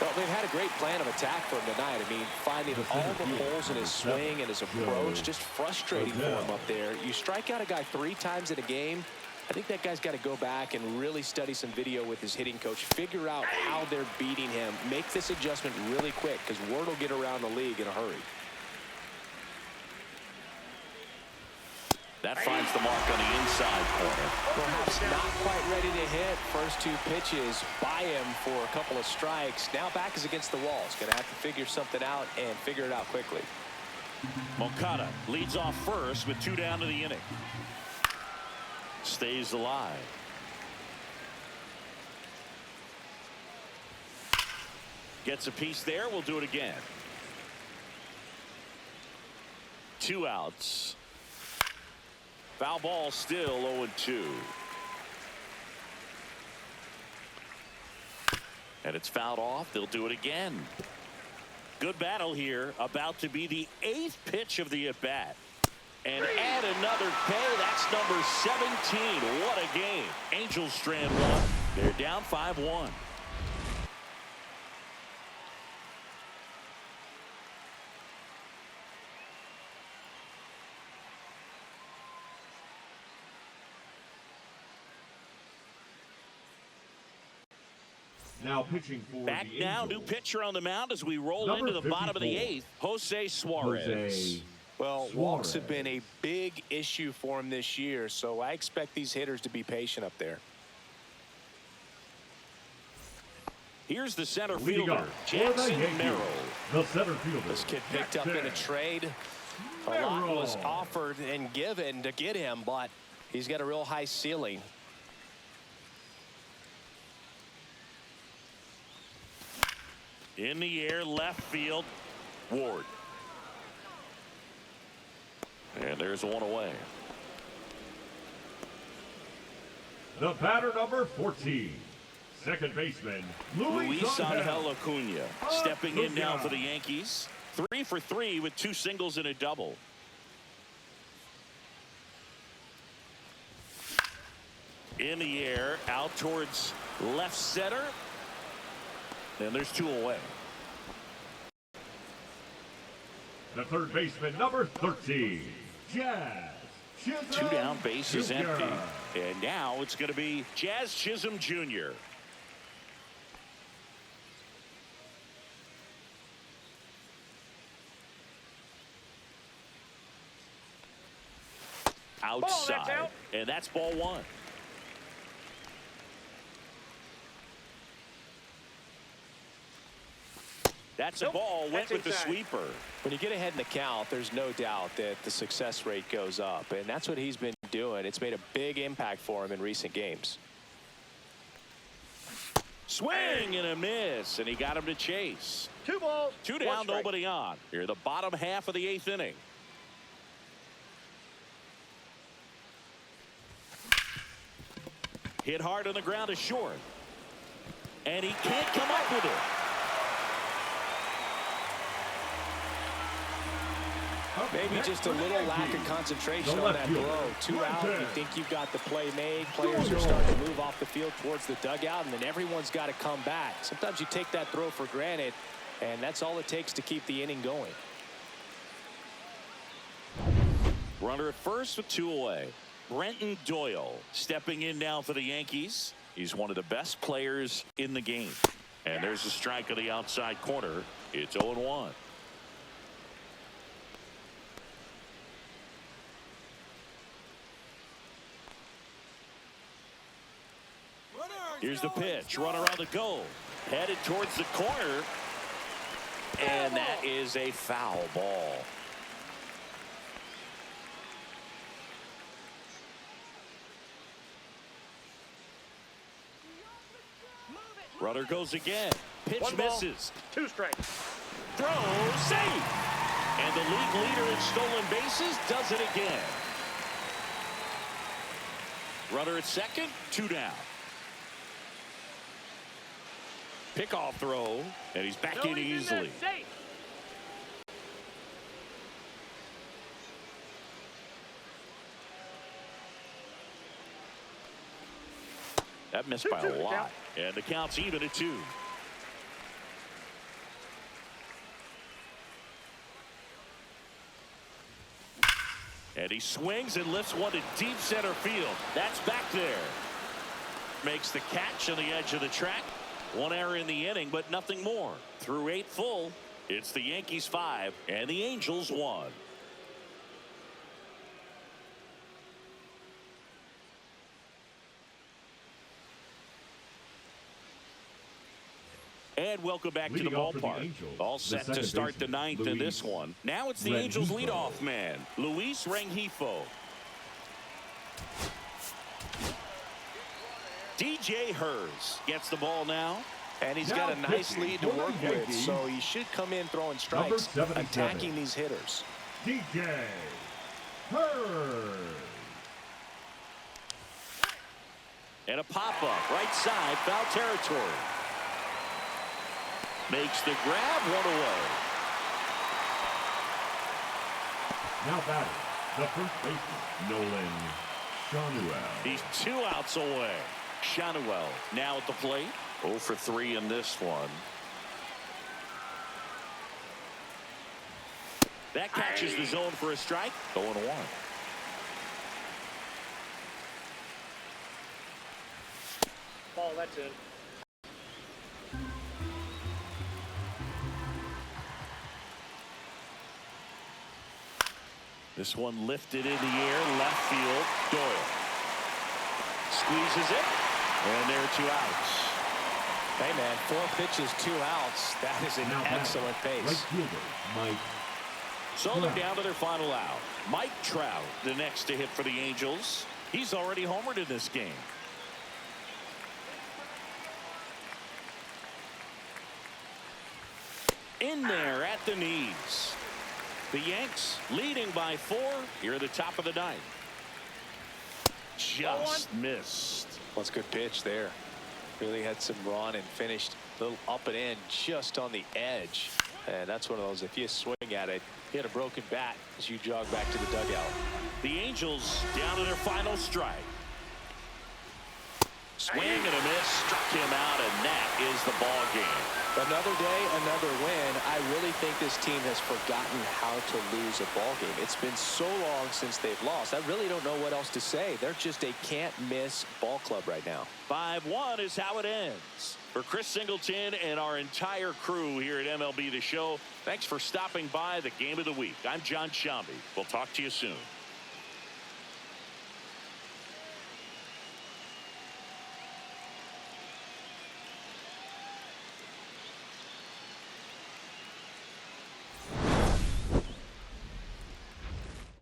Well, they've had a great plan of attack for him tonight. I mean, finding all the holes in his swing and his approach, just frustrating for him up there. You strike out a guy 3 times in a game, I think that guy's got to go back and really study some video with his hitting coach, figure out how they're beating him, make this adjustment really quick because word will get around the league in a hurry. That finds the mark on the inside corner. Perhaps not quite ready to hit. First 2 pitches by him for a couple of strikes. Now back is against the wall. He's going to have to figure something out and figure it out quickly. Moncada leads off first with 2 down to the inning. Stays alive. Gets a piece there. We'll do it again. 2 outs. Foul ball still 0-2. And it's fouled off. They'll do it again. Good battle here. About to be the 8th pitch of the at-bat. And add another K. That's number 17. What a game. Angels strand 1. They're down 5-1. Now pitching for Back the now, Angels, new pitcher on the mound as we roll Number into the bottom of the 54, 8th, Jose Suarez. Jose Well, walks have Suarez. been a big issue for him this year, so I expect these hitters to be patient up there. Here's the center Leading fielder, up for the Jackson Yankees, Merrill. the center fielder. This kid picked up in a Jackson trade. A lot was Merrill. offered and given to get him, but he's got a real high ceiling. In the air, left field, Ward. And there's one away. The batter number 14, second baseman, Luis Angel. Angel Acuna stepping in now for the Yankees. 3 for 3 with 2 singles and a double. In the air, out towards left center. And there's 2 away. The third baseman, number 13, Jazz Chisholm 2 down, base is Jr. empty. And now it's going to be Jazz Chisholm Jr. Outside. out. And that's ball 1. That's a Nope, ball. Went that's with the inside. sweeper. When you get ahead in the count, there's no doubt that the success rate goes up, and that's what he's been doing. It's made a big impact for him in recent games. Swing and a miss, and he got him to chase. 2 balls. 2 1 down, strike. nobody on. Here, the bottom half of the 8th inning. Hit hard on the ground is short. And he can't come up with it. Maybe just a little lack of concentration on that throw. 2 out, you think you've got the play made. Players are starting to move off the field towards the dugout, and then everyone's got to come back. Sometimes you take that throw for granted, and that's all it takes to keep the inning going. Runner at first with 2 away. Brenton Doyle stepping in now for the Yankees. He's one of the best players in the game. And there's a strike on the outside corner. It's 0-1. Here's the pitch. Runner on the go. Headed towards the corner. And that is a foul ball. Runner goes again. Pitch 1 ball, misses. 2 strikes. Throw, save. And the league leader in stolen bases does it again. Runner at second, 2 down. Pickoff throw, and he's back in easily. Safe. That missed by a lot. And the count's even at 2. And he swings and lifts one to deep center field. That's back there. Makes the catch on the edge of the track. 1 error in the inning, but nothing more. Through 8 full, it's the Yankees 5 and the Angels 1. And welcome back to the Leading off for the ballpark. Angels, All the set to second start the baseman, 9th in this Luis one. Now it's the Rengifo. Angels leadoff man, Luis Rengifo. DJ Hers gets the ball now. And he's Now got a nice pitching lead to for the work with, Yankees, so he should come in throwing number strikes, 77. attacking these hitters. DJ Hurd. And a pop-up, right side, foul territory. Makes the grab, 1 away. Now batting, the first baseman, Nolan Shanuel. He's 2 outs away. Shanuel now at the plate. 0 for 3 in this one. That catches the zone for a strike. 0-1. Ball, that's in. This one lifted in the air, left field. Doyle squeezes it, and there are 2 outs. Hey, man, 4 pitches, 2 outs. That is an Now excellent pace. Right fielder, Mike. So they're down to their final out. Mike Trout, the next to hit for the Angels. He's already homered in this game. In there at the knees. The Yanks leading by 4 here at the top of the 9th. Just missed. That's a good pitch there. Really had some run and finished a little up and in just on the edge. And that's one of those, if you swing at it, hit a broken bat as you jog back to the dugout. The Angels down to their final strike. Swing and a miss, struck him out, and that is the ball game. Another day, another win. I really think this team has forgotten how to lose a ball game. It's been so long since they've lost. I really don't know what else to say. They're just a can't-miss ball club right now. 5-1 is how it ends. For Chris Singleton and our entire crew here at MLB The Show, thanks for stopping by the Game of the Week. I'm John Shambi. We'll talk to you soon.